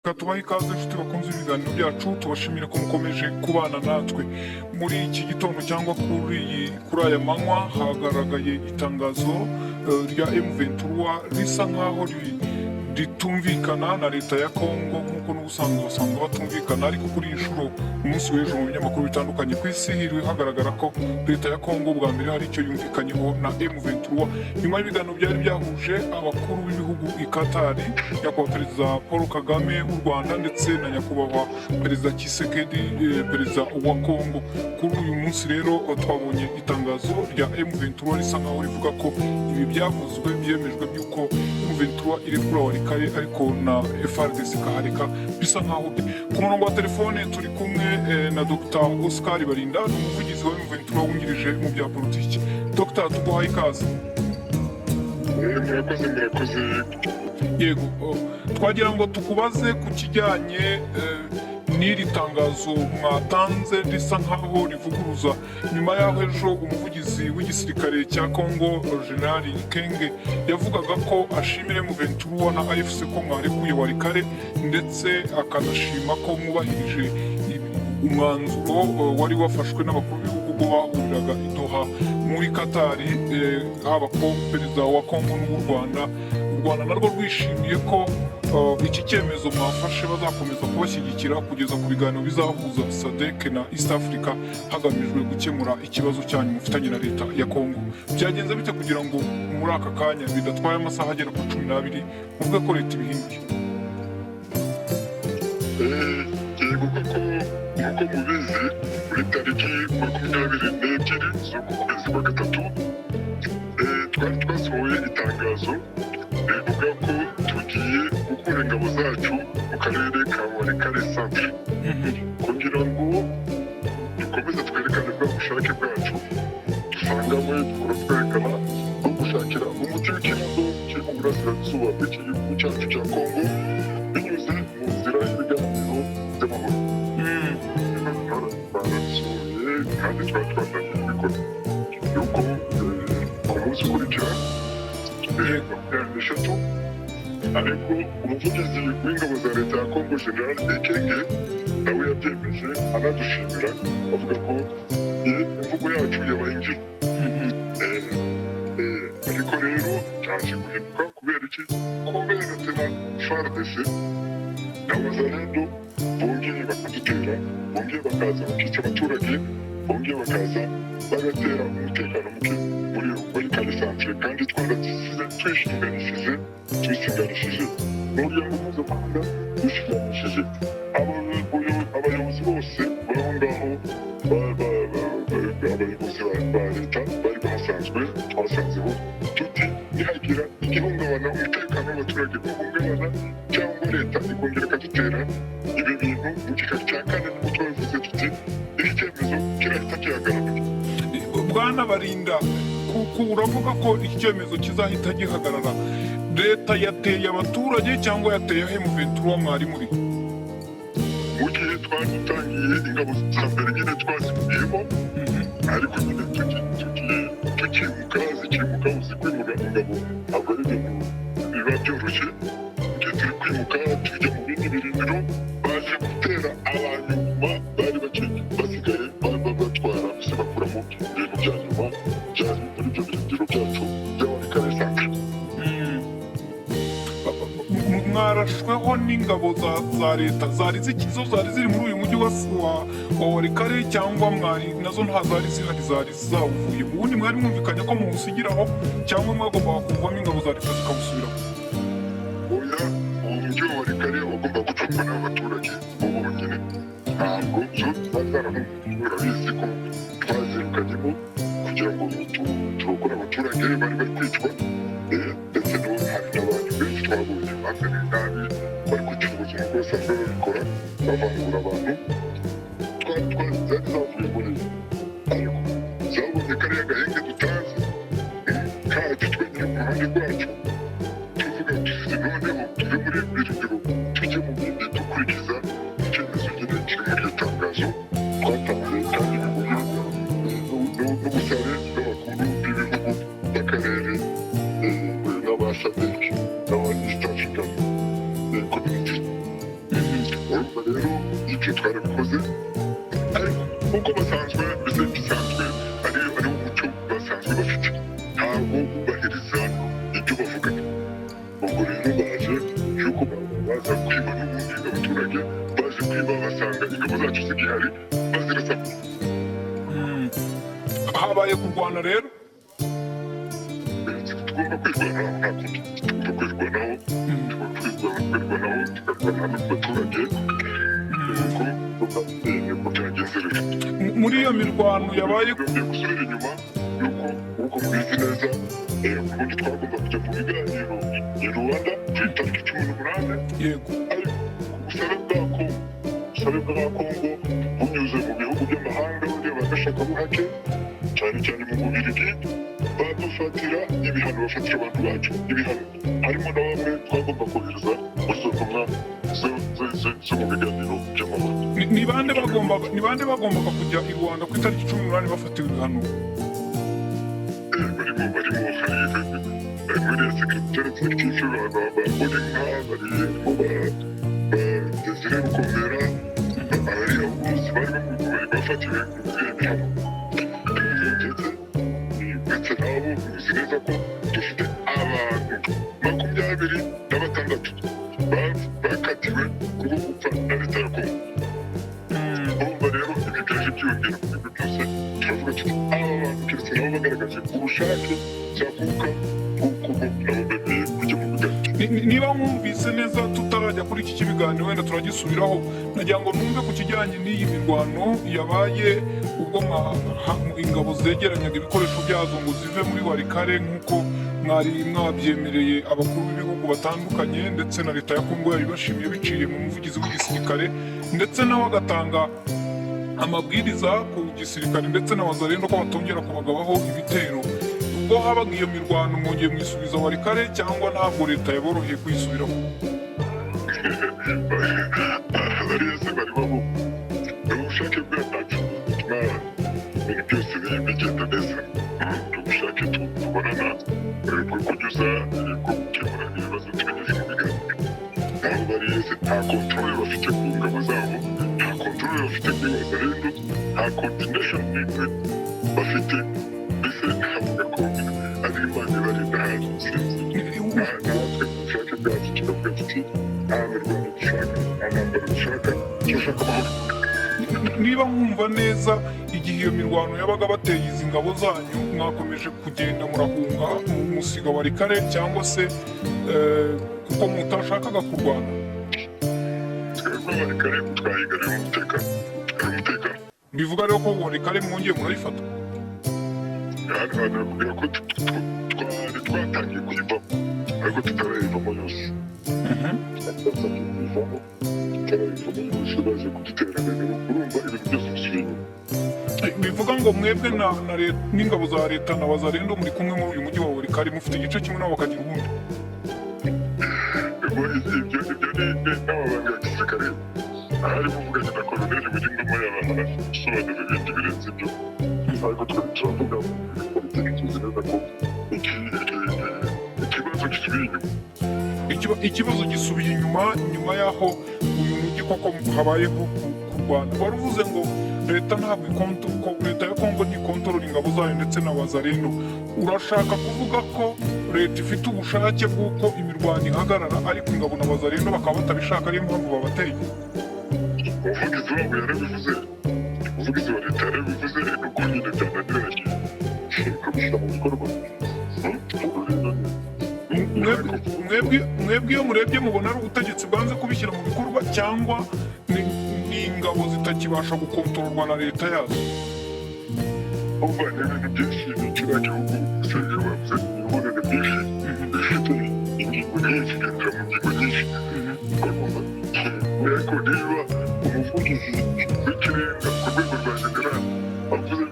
tubaha ikaze inshuti bakunze ibiganiro byacu, tubashimire ko mukomeje kubana natwe muri iki gitondo cyangwa kuri aya manywa. Hagaragaye itangazo rya M23 risa nkaho ritumvikana na leta ya Kongo nk'uko n'ubusanzwe basanzwe batumvikana, ariko kuri iyi nshuro umunsi w'ejo mu binyamakuru bitandukanye ku isi hiriwe hagaragara ko leta ya Kongo bwa mbere hari icyo yumvikanyeho na M23 nyuma y'ibiganiro byari byahuje abakuru b'ibihugu i Qatar, nyakubahwa perezida Paul Kagame w'u Rwanda ndetse na nyakubahwa perezida Tshisekedi perezida wa Kongo. Kuri uyu munsi rero twabonye itangazo rya M23 risa nkaho rivuga ko ibi byavuzwe byemejwe by'uko M23 irekura warikare ariko na FARDC kahareka bisa nkaho. Ku murongo wa telefone turi kumwe na Dr Oscar Barinda, ni umuvugizi wa M23 wungirije mu bya politiki. Dr, tuguhaye ikaze. Murakoze. Yego, twagira ngo tukubaze ku kijyanye n'iri tangazo mwatanze risa nkaho rivuguruza nyuma y'aho ejo umuvugizi w'igisirikare cya Kongo General Kenge yavugaga ko ashimira M23 na AFC ko mwarekuye warikare ndetse akanashima ko mwubahirije umwanzuro wari wafashwe n'abakuru b'ibihugu ubwo bahuriraga i Doha muri Qatar, haba ko perezida wa Kongo n'u Rwanda. U Rwanda narwo rwishimiye ko iki cyemezo mwafashe bazakomeza kubashyigikira kugeza ku biganiro bizahuza SADC na East Africa hagamijwe gukemura ikibazo cyanyu mufitanye na leta ya Kongo. Byagenze bite kugira ngo muri aka kanya bidatwaye amasaha agera kuri 12 muvuge ko leta ibihinduye? Yego, kuko nk'uko mubizi kuri tariki 22 z'uku kwezi kwa gatatu twari twasohoye itangazo rivuga ko tugiye gukura ingabo zacu mu karere ka Warikare Centre kugira ngo dukomeze twerekane bwa bushake bwacu dusanganywe, twerekana no gushakira umuti w'ikibazo kiri mu burasirazuba bw'igihugu cyacu cya Kongo binyuze mu nzira y'ibiganiro by'amahoro. Barasuye kandi twari twatangiye kubikora yuko ku munsi ukurikira eshatu, ariko umuvugizi w'ingabo za leta ya Kongo General Kenge nawe yabyemeje anadushimira avuga ko imvugo yacu yabaye ingiro. Ariko rero cyaje guhinduka kubera iki? Kubera na FARDC na Wazalendo bongeye bakadutera, bongeye bakaza bakica abaturage, bongeye bakaza bagatera umutekano muke muri Warikare Centre, kandi twarasize twishinganishije n'umuryango mpuzamahanga dushinganishije abayobozi bose b'aho ngaho, abayobozi ba leta bari bahasanzwe. Twasanzeho tuti nihagira igihungabana umutekano w'abaturage uhungabana cyangwa leta ikongera ikadutera ibi bintu mu gika cya kane, nibwo twabivuze tuti iki cyemezo kirahita kihagarara. Bwana Barinda, uravuga ko iki cyemezo kizahita gihagarara. Leta yateye abaturage cyangwa yateye M23 mwari muri? Mu gihe twari dutangiye ingabo za mbere nyine twazikuyemo, ariko nyine tukimuka uzi kwimura ingabo ntabwo ari ibintu biba byoroshye. Mu gihe turi kwimuka tujya mu bindi birindiro, baje gutera abanyuma bari basigaye batwara mbese bakuramo ibintu bya nyuma byari muri ibyo birindiro byacu bya Warikare Centre. Mwarashweho n'ingabo za leta zari ziri muri uyu mujyi wa Warikare cyangwa mwari nazo nta zari zihari, zari zawuvuye? Ubundi mwari mwumvikanye ko muwusigiraho cyangwa mwagombaga kuvamo ingabo za leta zikawusubiraho? Oya, uwo mujyi wa Warikare wagomba gucungwa n'abaturage bo bonyine, ntabwo zo urabizi ko twazirukanyemo kugira ngo turokore abaturage bari bari kwicwa, ndetse hari n'abantu benshi twabonye bamereye nabi bari kugira ubuzima bwose babikora bavangura abantu. Zari zavuye muri ariko zabonye kariya gahenge dutazi kacu twenyine ku ruhande rwacu, tuvuga tuzi noneho tuve muri birindiro tujye mu bindi dukurikiza icyemezo nyine kiri muri iryo tangazo twatanze, kandi bihuye n'ubusabe bw'abakuru b'ibihugu by'akarere n'aba SADC n'aba East African Community. urumva rero ibyo twarabikoze ariko nk'uko basanzwe mbese bisanzwe ari umuco basanzwe bafite ntabwo bubahiriza ibyo bavuga ubwo rero baje yuko baza kwiba n'ubundi abaturage baje kwiba basanga ingabo zacu zigihari bazirasa habaye kurwana rero tugomba kwirwanaho nta kundi tugomba kwirwanaho tukarwana n'abaturage uko byagenze rero muri iyo mirwano yabaye tugiye gusubira inyuma yuko mubizi neza ubundi twagomba kujya mu biganiro i Rwanda ku itariki 18 yego ariko ubusabe bwa Kongo bunyuze mu bihugu by'amahanga burya bagashaka buhake cyane cyane mu Bubiligi badufatira ibihano bafatira abantu bacu ibihano harimo na bamwe twagomba kohereza muri izo ntumwa zo mu biganiro by'amahanga ni bande bagombaga kujya i Rwanda ku itariki 18 bafatiwe ibihano barimo muri sekretari executive ba Odinga barimo ba Desire Rukomera abariya bose bari bafatiwe ibihano ndetse nabo muzi neza ko dufite abantu 26 bakatiwe kubwo gupfa na leta ya Kongo urumva rero ibi byaje byiyongera ku bintu byose turavuga tuti aba bantu keretse nabo bagaragaje ubushake cyakuka kuko nabo bemeye kujya mu biganiro niba mwumvise neza tutarajya kuri iki kibiganiro wenda turagisubiraho nagira ngo numve ku kijyanye n'iyi mirwano yabaye ubwo ingabo zegeranyaga ibikoresho byazo ngo zive muri Walikale nk'uko mwari mwabyemereye abakuru b'ibihugu batandukanye ndetse na leta ya Kongo yabibashimiye biciye mu muvugizi w'igisirikare ndetse nawe agatanga amabwiriza ku gisirikare ndetse na wazalendo ko batongera kubagabaho ibitero ubwo habaga iyo mirwano mwongeye mwisubiza Walikale cyangwa ntabwo leta yaboroheye kuyisubiraho bariya se bari babo ubushake bwacu butuma ibintu byose bigenda neza ubushake tubonana bwo kunyuza bwo gukemura ibibazo tubinyuze mu biganiro nabo bariya se nta kontrole bafite ku ngabo zabo nta kontrole bafite kuri wazalendo nta coordination n'imwe bafite mbese navuga ko ari imana ibarinda hafi natwe ubushake bwacu kiravuga kiti nta mirwano dushaka nta ntambara dushaka turashaka amahoro niba mwumva neza igihe iyo mirwano yabaga bateye izi ngabo zanyu mwakomeje kugenda murahunga musiga Walikale cyangwa se kuko mutashakaga kurwana twebwe Walikale twahigarira umutekano bivuga rero ko Walikale mwongeye murayifata hano bakubwira ko twari twatangiye kuyivamo ariko tutarayivamo yose twatangiye kuyivamo yose baje kudutera urumva ibintu byose bisubiye bivuga ngo mwebwe n'ingabo za leta na wazalendo muri kumwe muri uyu mujyi wa Walikale mufite igice kimwe nabo bakagira ubundi ibyo ni n'amabanga ya gisirikare ahari muvuganye na koloneli w'ingoma y'abantu gusobanura ibindi birenze ibyo ariko twe turavuga politiki tuzi neza ko ikibazo gisubiye inyuma ikibazo gisubiye inyuma nyuma y'aho uyu mujyi koko habayeho kurwana wari uvuze ngo leta ntabwo leta ya Kongo ntikontorora ingabo zayo ndetse na wazalendo urashaka kuvuga ko leta ifite ubushake bw'uko imirwano ihagarara ariko ingabo na wazalendo bakaba batabishaka ariyo mpamvu babateye umuvugizi wabo yarabivuze umuvugizi wa leta yarabivuze nuko nyine byananiranye ukabishyira mu bikorwa mwebwe iyo murebye mubona ari ubutegetsi bwanze kubishyira mu bikorwa cyangwa ni ingabo zitakibasha gukontororwa na leta yazo umva ni ibintu byinshi ni kiriya gihugu usanga bavuze imibonano myinshi ifite ingingo nyinshi igendera mu ngingo nyinshi ariko niba umuvugizi w'ikirenga ku rwego rwa generali avuze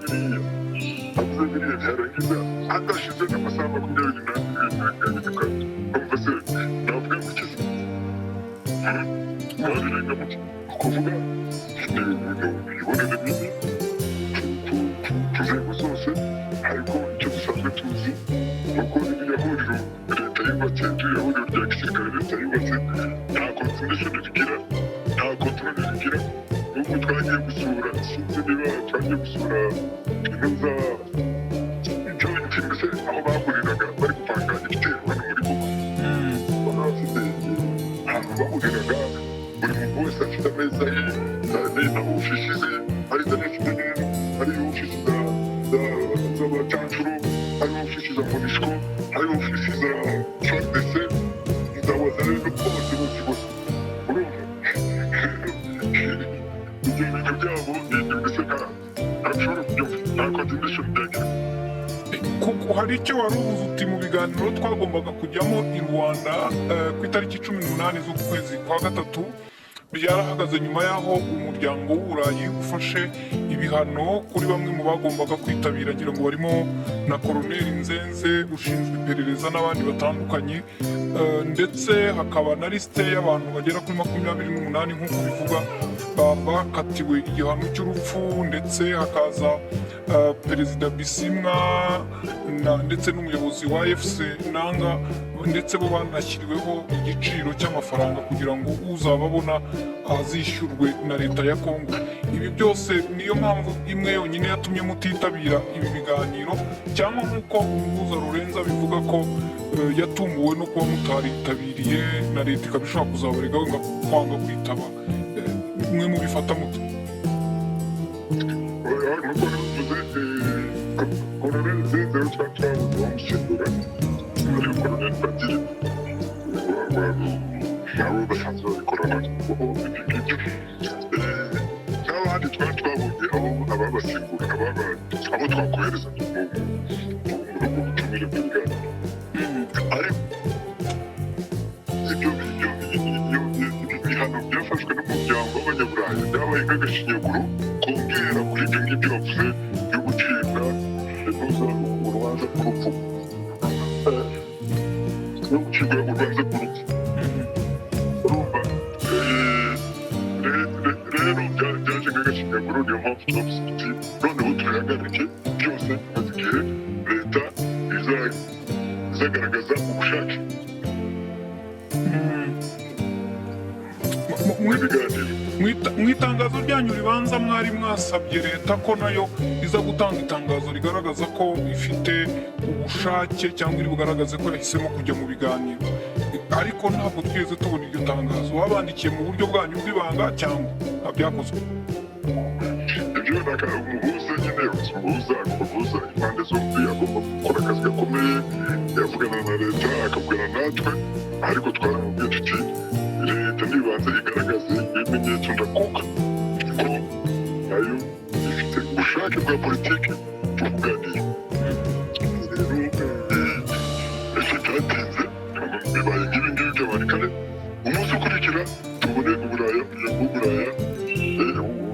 biriya byarangiza adashize n'amasaha 24 umva se navuga ngo ikiza wabirenga muke kuvuga ni imibonano mibi ku nzego zose ariko icyo dusanzwe tuzi ni uko iriya huriro leta yubatse iriya huriro rya gisirikare leta yubatse nta coordination rigira nta niba twagiye gusura intuza icyo mbese aho bahuriraga bari gupanga igitero hano muri Goma baba bafite ahantu bahuriraga buri muntu wese afite ameza ye na ofisi ze hari za FDL hari ofisi z'abacancuro hari ofisi za MONUSCO hari ofisi za FARDC za wazalendo bose bose urumva ibyo bintu byabo mbese ntashobora kubyumva nta coordination byagira. kuko hari icyo wari ubuze uti mu biganiro twagombaga kujyamo i Rwanda ku itariki 18 z'uku kwezi kwa gatatu byarahagaze nyuma y'aho umuryango w'Uburayi ufashe ibihano kuri bamwe mu bagombaga kwitabira ngira ngo barimo na Koloneli Nzenze ushinzwe iperereza n'abandi batandukanye ndetse hakaba na lisite y'abantu bagera kuri 28 nk'uko bivuga bakatiwe igihano cy'urupfu ndetse hakaza Perezida Bisimwa ndetse n'umuyobozi wa FC Nanga ndetse bo banashyiriweho igiciro cy'amafaranga kugira ngo uzababona azishyurwe na leta ya Kongo. Ibi byose niyo mpamvu imwe yonyine yatumye mutitabira ibi biganiro cyangwa nk'uko umuhuza Rurenza bivuga ko yatunguwe no kuba mutaritabiriye na leta ikaba ishobora kuzabarega ngo kwanga kwitaba mwe mubifata muto. Koloneli Nzenze twabuze bamushyingura ariko Koloneli Badiri nabo basanzwe babikorana n'abandi twari twabonye abo ababasimbura abo twakohereza mu butumire bw'ibigani ariko ibyo bihano byafashwe n'umuryango w'abanyaburayi byabaye nk'agashinyaguro kongera kuri ibyo ngibyo bavuze byo gucibwa urubanza rw'urupfu no gucibwa urubanza rw'urupfu urumva rero byaje nk'agashinyaguro niyo mpamvu twavuze tuti noneho turahagarike byose maze igihe leta izagaragaza ubushake mu itangazo ryanyu ribanza mwari mwasabye leta ko nayo iza gutanga itangazo rigaragaza ko ifite ubushake cyangwa iri bugaragaze ko yahisemo kujya mu biganiro ariko ntabwo twigeze tubona iryo tangazo. Wabandikiye mu buryo bwanyu bw'ibanga cyangwa byakozwe? ibyo umuhuza nyine umuhuza impande zombi agomba gukora akazi gakomeye yavugana na leta akavugana natwe ariko twaramubwiye tuti leta ntibanze igaragaze ibimenyetso ndakuka ko nayo ifite ubushake bwa politiki bwo kuganira. Rero ese byatinze bibaye nk'ibi ngibi byabaye kare umunsi ukurikira tubone umuryango w'Uburaya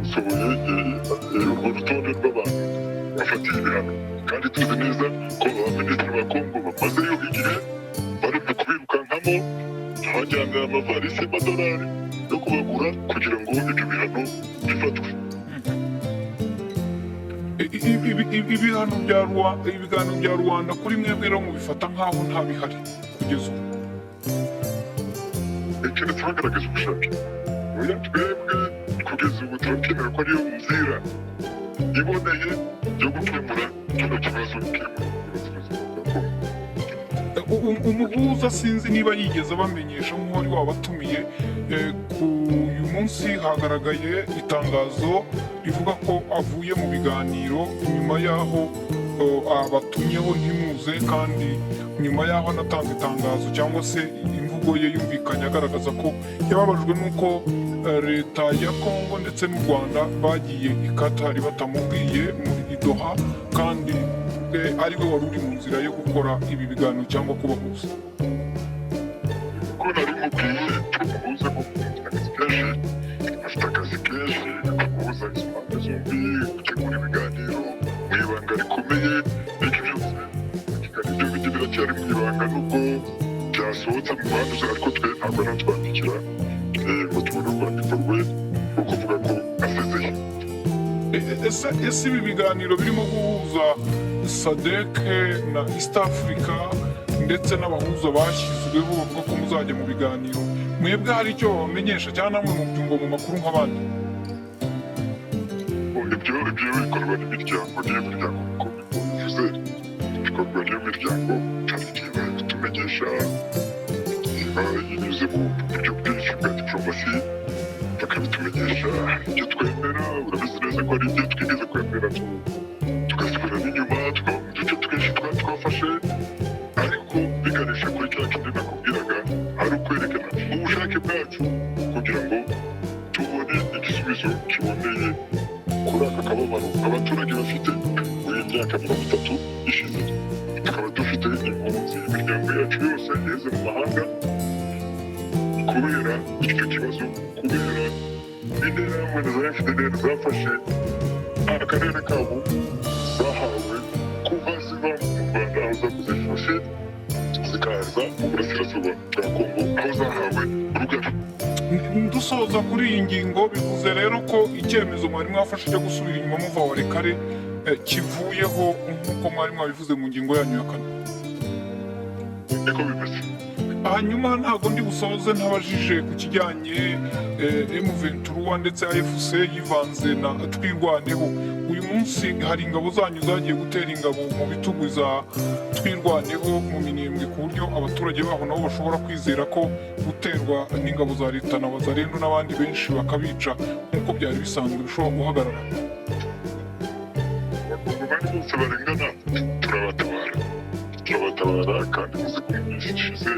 usohoye urwo rutonde rw'abantu bafatiye ibihano kandi tuzi neza ko abaminisitiri ba Kongo bamazeyo igihe bari mu kubirukankamo bajyana amavarisi y'amadolari yo kubagura kugira ngo ibyo bihano bifatwe. ibiganiro bya Rwanda kuri mwebwe rero mubifata nk'aho nta bihari kugeza ubu? keretse bagaragaza ubushake oya twebwe kugeza ubu turabyemera ko ariyo nzira iboneye yo gukemura kino kibazo umuhuza sinzi niba yigeze abamenyesha nk'uwari wabatumiye ku uyu munsi hagaragaye itangazo rivuga ko avuye mu biganiro nyuma y'aho abatumyeho ntimuze kandi nyuma y'aho anatanze itangazo cyangwa se imvugo ye yumvikanye agaragaza ko yababajwe n'uko leta ya Kongo ndetse n'u Rwanda bagiye i Katari batamubwiye muri Doha kandi ariwe wari uri mu nzira yo gukora ibi biganiro cyangwa kubahuza. ko nari mubwiye tumuhuze mu akazi kenshi afite akazi kenshi kumuhuza impande zombi gukemura ibiganiro mu ibanga rikomeye n'ibyo byose ibyo biti biracyari mu ibanga nubwo byasohotse mu muhanda ariko twe ntabwo natwandikira ngo tubone urwandiko rwe rwo kuvuga ko asezeye. ese ibi biganiro birimo guhuza SADC na East Africa ndetse n'abahuza bashyizweho bavuga ko muzajya mu biganiro, mwebwe hari icyo bamenyesha cyangwa namwe mubyumva mu makuru nk'abandi? ibyo bikorwa n'imiryango niyo miryango uko bivuze bikorwa n'iyo miryango hari igihe babitumenyesha binyuze mu buryo bwinshi bwa diplomasi bakabitumenyesha ibyo twemera urabizi neza ko hari ibyo twigeze kwemera tugasubira n'inyuma tukaba mu duce twinshi twafashe ariko biganisha kuri cya kindi nakubwiraga ari ukwerekana ubushake bwacu kugira ngo tubone igisubizo kiboneye kuri aka kababaro abaturage bafite muri iyi myaka 30 ishize tukaba dufite impunzi imiryango yacu yose yeze mu mahanga kubera icyo kibazo kubera interahamwe na za FDLR zafashe akarere kabo zahawe kuva ziva mu Rwanda aho zakoze jenoside zikaza mu burasirazuba bwa Kongo aho zahawe urugari. dusoza kuri iyi ngingo bivuze rero ko icyemezo mwari mwafashe cyo gusubira inyuma muva Walikale kivuyeho nk'uko mwari mwabivuze mu ngingo yanyu ya kane. Niko bimeze. hanyuma ntabwo ndi busoze ntabajije ku kijyanye M23 ndetse AFC yivanze na twirwaneho. uyu munsi hari ingabo zanyu zagiye gutera ingabo mu bitugu za twirwaneho mu minembwe ku buryo abaturage baho nabo bashobora kwizera ko guterwa n'ingabo za leta na Wazalendo n'abandi benshi bakabica nk'uko byari bisanzwe bishobora guhagarara. Abakongomani bose barengana turabatabara kandi muzi ko myinshi ishize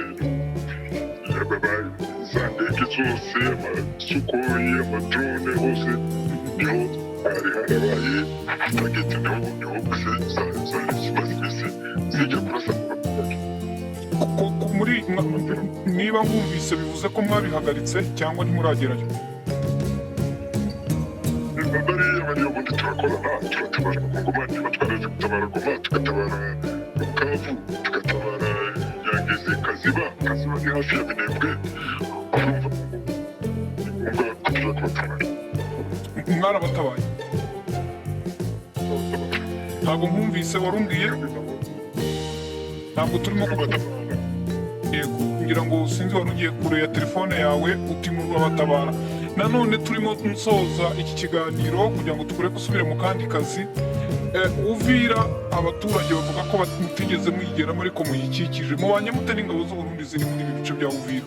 za ndege zose amasukoyi amadrone hose niho hari harabaye tageti niho gusa zari zimaze iminsi zijya kurasa niba mwumvise bivuze ko mwabihagaritse cyangwa ntimuragerayo? bariya ubundi turakorana turatabara abakongomani niba twaraje gutabara Goma tugatabara Bukavu tugatabara Nyangezi Kaziba ni hafi ya Minembwe urumva ngombwa ko tujya kubatabara. Mwarabatabaye? ntabwo nkumvise warumbwiye ntabwo turimo yego ngira ngo sinzi wari ugiye kure ya telefone yawe uti murabatabara. nanone turimo nsoza iki kiganiro kugira ngo tukure gusubira mu kandi kazi. Uvira abaturage bavuga ko mutigeze muyigeramo ariko muyikikije mubanye mute n'ingabo z'Uburundi ziri muri ibi bice bya Uvira?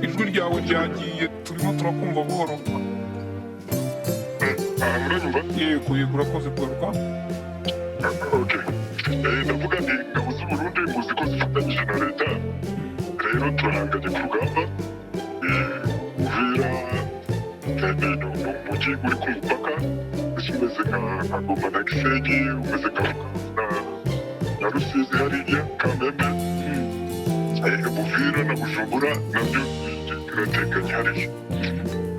ijwi ryawe ryagiye turimo turakumva buhoro. yego urakoze kugaruka. ndavuga nti ingabo z'Uburundi muzi ko zifatanyije na leta rero turahanganye ku rugamba. Uvira ni umujyi uri ku mupaka mbese umeze nka Goma na Gisenyi umeze na Rusizi hariya Kamembe. Uvira na Bujumbura nabyo biratekanye hariya.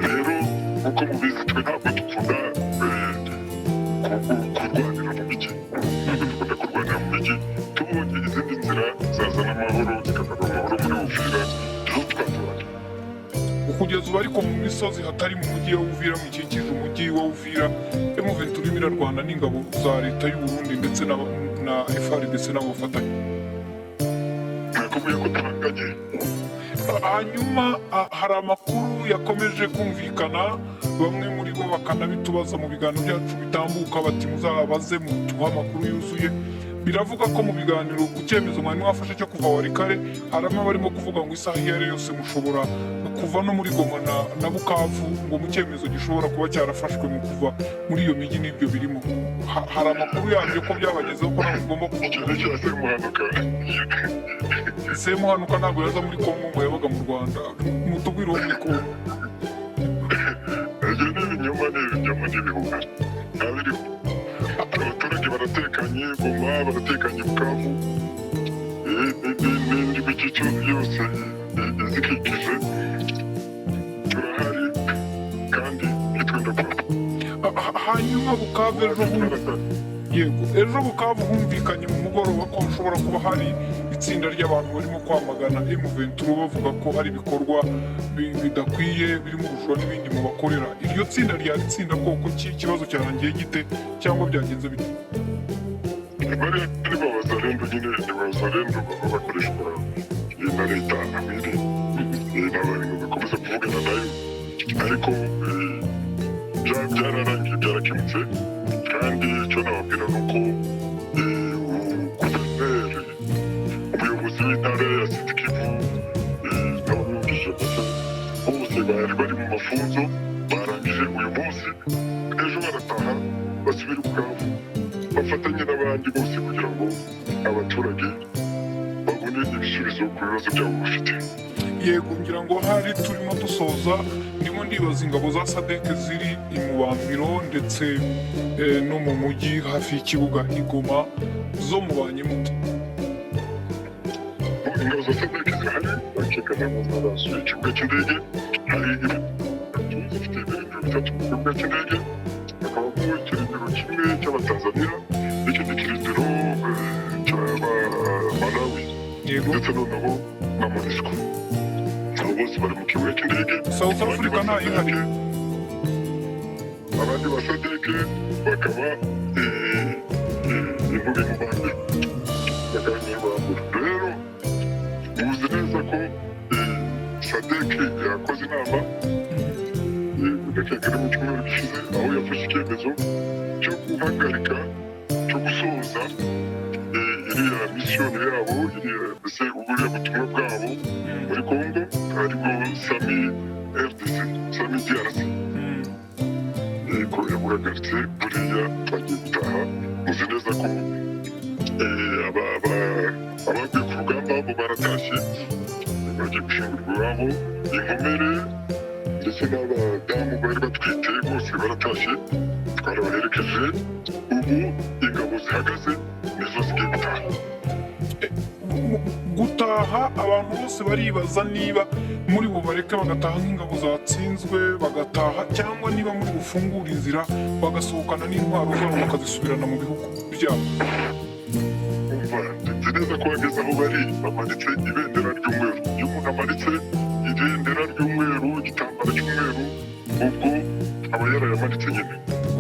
rero nk'uko mubizi twe ntabwo dukunda kurwanira mu mijyi dukunda kurwanira mu mijyi tubonye izindi nzira zazana amahoro zikazana amahoro muri Uvira nizo twatoranya. kugeza ubu ariko mu misozi hatari mu mujyi wa Uvira mukikije umujyi wa Uvira M23 irimo irarwana n'ingabo za leta y'u Burundi ndetse na FARDC n'abafatanya. nakubwiye ko turanganye. hanyuma hari amakuru yakomeje kumvikana bamwe muri bo bakanabitubaza mu biganiro byacu bitambuka bati muzabaze mutuha amakuru yuzuye. biravuga ko mu biganiro ku cyemezo mwari mwafashe cyo kuva Walikale harimo barimo kuvuga ngo isaha iyo ari yose mushobora kuva no muri Goma na Bukavu ngo mu cyemezo gishobora kuba cyarafashwe mu kuva muri iyo mijyi n'ibyo birimo. hari amakuru yabyo ko byabagezeho ko ntabwo ugomba kugira Semuhanuka ntabwo yaza muri Kongo ngo yabaga mu Rwanda mutubwire uwo muri Kongo. ibyo ni ibinyoma n'ibihuha ntabiriho. abaturage baratekanye Goma baratekanye Bukavu n'indi mijyi yose izikikije turahari kandi nitwenda kuba. hanyuma Bukavu ejo Bukavu humvikanye mu mugoroba ko hashobora kuba hari itsinda ry'abantu barimo kwamagana M23 bavuga ko hari ibikorwa bidakwiye birimo ubujura n'ibindi mu bakorera. iryo tsinda ryari itsinda koko ikibazo cyarangiye gite cyangwa byagenze bite? bariya ni Wazalendo nyine Wazalendo baba bakoreshwa na leta abiri n'abantu bakomeza ariko byararangiye byarakemutse kandi icyo nababwira ni uko guverineri umuyobozi w'intara ya Sud Kivu n'abamwungirije ndetse bose bari bari mu mafunzo barangije uyu munsi ejo barataha basubira ubwabo bafatanye n'abandi bose kugira ngo abaturage babone ibisubizo ku bibazo byabo bafite. yego ngira ngo hari turimo dusoza ndimo ndibaza ingabo za SADC ziri i Mubambiro ndetse no mu mujyi hafi y'ikibuga i Goma zo mubanye mute? ingabo za SADC zihari bakekana n'abasuye ikibuga cy'indege hari zifite ibirindiro bitatu ku kibuga cy'indege hakabamo ikirindiro kimwe cy'abatanzaniya n'ikindi kirindiro cy'abamalawi ndetse noneho na MONUSCO abo bose bari mu kibuga cy'indege. South Africa ntayihari? abandi ba SADC bakaba imbuga y'umubande bakabanyarwanda rero uzi neza ko SADC yakoze inama ndakeka mu cyumweru gishize aho yafashe icyemezo cyo guhagarika cyo gusoza iriya misiyoni yabo mbese uburiya butumwa bwabo muri Congo aribwo Sami RDC Sami DRC ko yabuhagaritse buriya bagiye gutaha. muzi neza ko abaguye ku rugamba bo baratashye bagiye gushingurwa iwabo inkomere ndetse n'abadamu bari batwite bose baratashye twarabaherekeje ubu ingabo zihagaze nizo zigiye gutaha. Gutaha abantu bose baribaza niba muri bubareke bagataha nk'ingabo zatsinzwe bagataha cyangwa niba muri bufungura inzira bagasohokana n'intwaro zabo bakazisubirana mu bihugu byabo. nzi neza ko bageze aho bari bamanitse ibendera ry'umweru. iyo umuntu amanitse ibendera ry'umweru igitambaro cy'umweru ubwo aba yarayamanitse nyine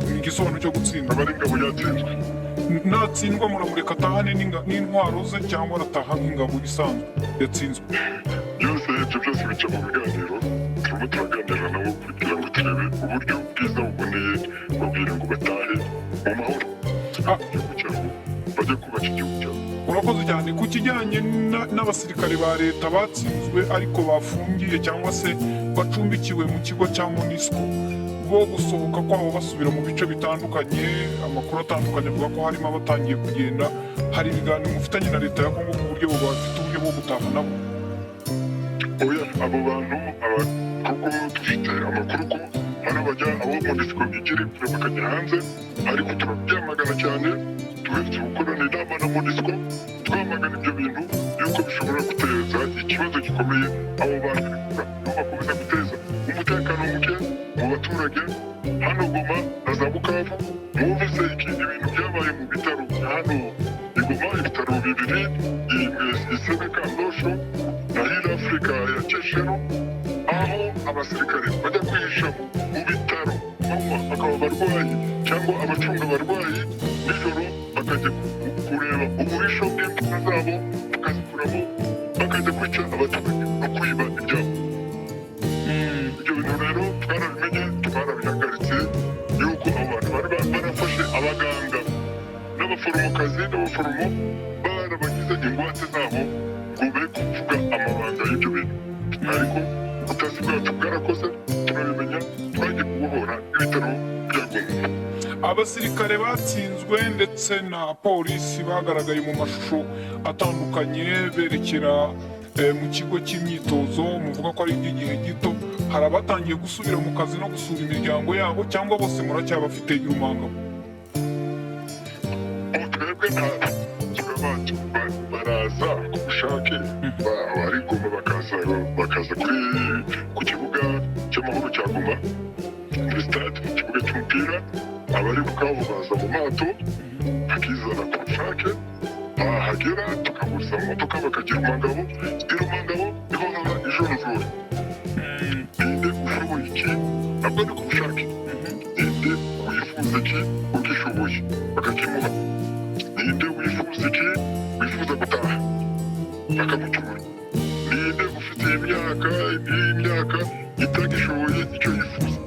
ni igisobanuro cyo gutsinda. aba ari ingabo yatsinzwe. natsindwa muramureka atahane n'intwaro ze cyangwa arataha nk'ingabo isanzwe yatsinzwe? byose ibyo byose bica mu biganiro turimo turaganira nabo kugira ngo turebe uburyo bwiza buboneye babwira ngo batahe mu mahoro igihugu cyabo bajye kubaka igihugu cyabo. urakoze cyane. ku kijyanye n'abasirikare ba leta batsinzwe ariko bafungiye cyangwa se bacumbikiwe mu kigo cya MONUSCO bo gusohoka kwabo basubira mu bice bitandukanye, amakuru atandukanye avuga ko harimo abatangiye kugenda, hari ibiganiro mufitanye na leta ya Kongo ku buryo bafite uburyo bwo gutaha nabo? oya abo bantu kuko dufite amakuru ko hari abajya abo MONUSCO igira kure bakajya hanze ariko turabyamagana cyane. duherutse gukorana inama na MONUSCO twamagana ibyo bintu yuko bishobora guteza ikibazo gikomeye abo bantu bakomeza guteza umutekano muke mu baturage hano Goma na za Bukavu. mwumvise ibintu byabaye mu bitaro hano i Goma, ibitaro bibiri Isebeka Ndosho na Hill Africa ya Keshero, aho abasirikare bajya kwihisha mu bitaro bakaba abarwayi cyangwa abacunga abarwayi nijoro bakajya kureba uburisho bw'imfura zabo bakazikuramo bakajya kwica abaturage no kwiba ibyabo. ibyo bintu rero twarabimenye twarabihagaritse yuko abantu bari barafashe abaganga n'abaforomokazi n'abaforomo barabagize ingwate zabo ngo be kuvuga amabanga y'ibyo bintu ariko ubutazi bwacu bwarakoze turabimenya twagiye kubohora ibitaro bya Goma. abasirikare batsinzwe ndetse na polisi bagaragaye mu mashusho atandukanye berekera mu kigo cy'imyitozo muvuga ko ari iby'igihe gito. hari abatangiye gusubira mu kazi no gusura imiryango yabo cyangwa bose muracyabafite irumangabo? twebwe baraza ku bushake bari Goma bakaza ku kibuga cy'amahoro cya Goma muri stade mu kibuga cy'umupira. abari Bukavu baza mu mato bakizana ku bushake bahagera tukaguriza mu modoka bakagira irumangabo niho haba ijonjora. ninde ushoboye iki ntabwo ari ku bushake, ninde wifuza iki ugishoboye bakakimuha, ninde wifuza iki wifuza gutaha bakamucyura, ninde ufite imyaka utagishoboye icyo yifuza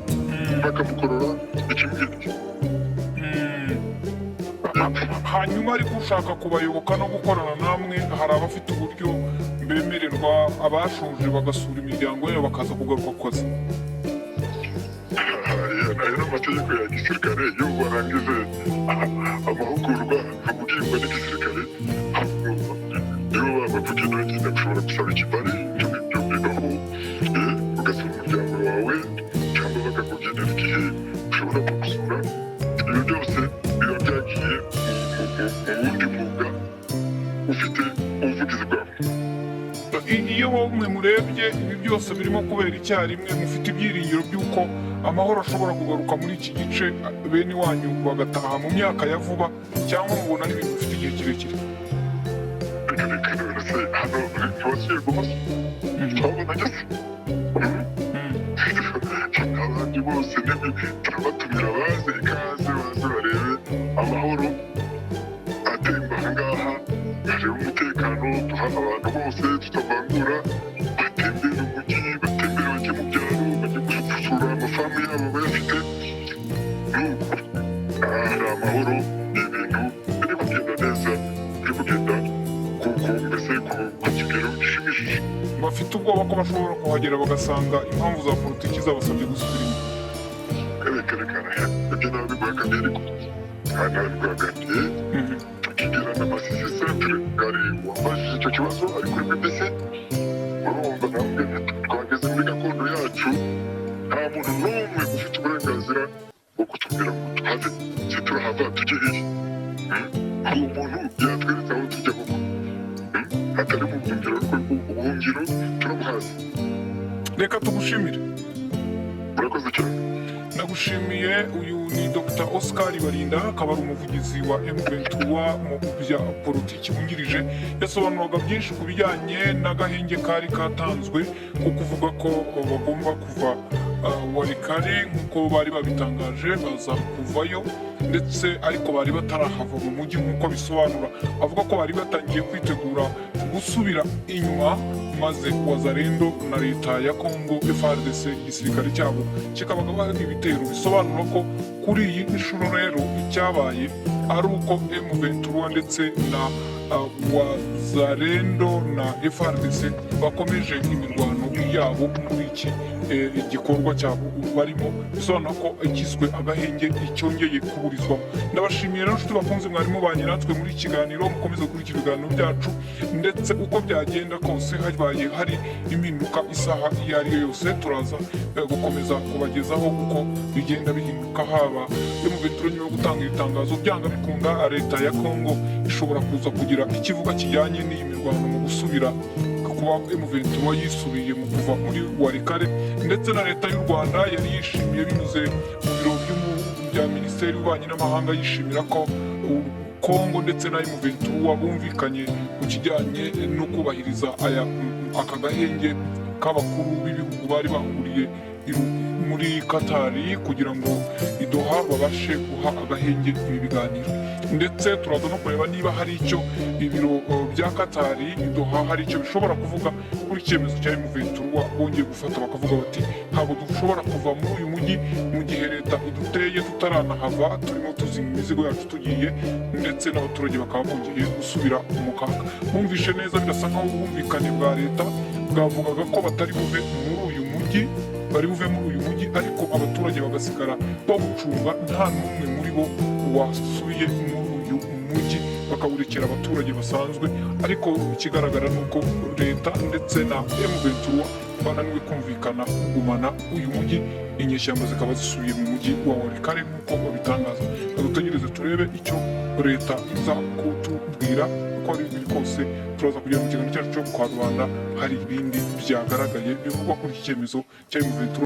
bakamukorora ikimwiriye. hanyuma ariko ushaka kubayoboka no gukorana namwe hari abafite uburyo bemererwa abashoje bagasura imiryango yabo bakaza kugaruka ku kazi. Ayo ni amategeko ya gisirikare iyo barangije amahugurwa amubwirwa n'igisirikare nibo bavuga ntugenda ushobora gusaba ikibari ibyo bibaho ugasura umuryango wawe cyangwa bakakugenera igihe ushobora kugusura. Ibyo byose biba byagiye mu wundi mwuga ufite ubuvugizi bwabo. Iyo wowe murebye ibi byose birimo kubera icyarimwe mufite ibyiringiro by'uko amahoro ashobora kugaruka muri iki gice bene wanyu bagataha mu myaka ya vuba cyangwa mubona n'ibintu bifite igihe kirekire? Reka se hano ntibasuye guhoza twabona ageze abandi bose turabatumira baze ikaze baze barebe amahoro atemba ahangaha barebe umutekano duha abantu bose tutavangura batembere umujyi batembere bajye mu byaro bajye gusura amafamu yabo bayafite. Hari amahoro ni ibintu biri kugenda neza biri kugenda mbese ku kigero gishimishije. Bafite ubwoba ko bashobora kuhagera bagasanga impamvu za politiki zabasabye gusubira inyuma. Ibyo nabiguhaganiye ariko ntabiguhaganiye tukigera n'amasisi centre kare wabajije icyo kibazo ari kuri BBC urumva ntabwo twageze muri gakondo yacu nta muntu n'umwe ufite uburenganzira bwo kutubwira ngo tuhave se turahava tujye hehe. uwo muntu yatweretse aho tujya koko hatari mu buhungiro ariko ubuhungiro turabuhazi. Reka tugushimire. Murakoze cyane. Nagushimiye. Uyu ni Dr Oscar Barinda akaba ari umuvugizi wa M23 mu bya politiki wungirije. Yasobanuraga byinshi ku bijyanye n'agahenge kari katanzwe ko kuvuga ko bagomba kuva Walikale nk'uko bari babitangaje baza kuvayo ndetse ariko bari batarahava mu mujyi nk'uko bisobanura. Avuga ko bari batangiye kwitegura gusubira inyuma maze Wazalendo na leta ya Congo FARDC igisirikare cyabo kikabaga bari ibitero. Bisobanura ko kuri iyi nshuro rero icyabaye ari uko M23 ndetse na Wazalendo na FARDC bakomeje imirwano yabo muri iki igikorwa cyabo barimo. Bisobanura ko igizwe agahenge icyongeye kuburizwa. Ndabashimiye rero nshuti bakunze mwarimu banye natwe muri kiganiro mukomeza gukurikira ibiganiro byacu ndetse uko byagenda kose habaye hari impinduka isaha iyo ari yo yose turaza gukomeza kubagezaho uko bigenda bihinduka. haba M23 nyuma yo gutanga ibitangazo byanga bikunda leta ya Congo ishobora kuza kugira ikivuga kijyanye n'iyi mirwano mu gusubira kuba M23 yisubiye mu kuva muri Walikale ndetse na leta y'u Rwanda yari yishimiye binyuze mu biro bya Minisiteri y'Ububanyi n'Amahanga yishimira ko Congo ndetse na M23 bumvikanye ku kijyanye no kubahiriza aka gahenge k'abakuru b'ibihugu bari bahuriye muri Katari kugira ngo Doha babashe guha agahenge ibi biganiro. Ndetse turaza no kureba niba hari icyo ibiro bya Katari Doha hari icyo bishobora kuvuga kuri icyemezo cya M23 bongeye gufata bakavuga bati ntabwo dushobora kuva muri uyu mujyi mu gihe leta iduteye tutaranahava turimo tuzinga imizigo yacu tugiye ndetse n'abaturage bakaba bongeye gusubira mu kaga. Bumvishe neza birasa nkaho ubwumvikane bwa leta bwavugaga ko batari buve muri uyu mujyi bari buve muri uyu mujyi ariko abaturage bagasigara bawucunga nta n'umwe muri bo wasubiye muri uyu mujyi bakawurekera abaturage basanzwe. Ariko ikigaragara ni uko leta ndetse na M23 bananiwe kumvikana kugumana uyu mujyi. Inyeshyamba zikaba zisubiye mu mujyi wa Walikale nk'uko babitangaza. Dutegereze turebe icyo leta iza kutubwira uko ari biri kose. Turaza kugera mu kiganiro cyacu cyo kwa rubanda hari ibindi byagaragaye bivugwa kuri iki cyemezo cya M23.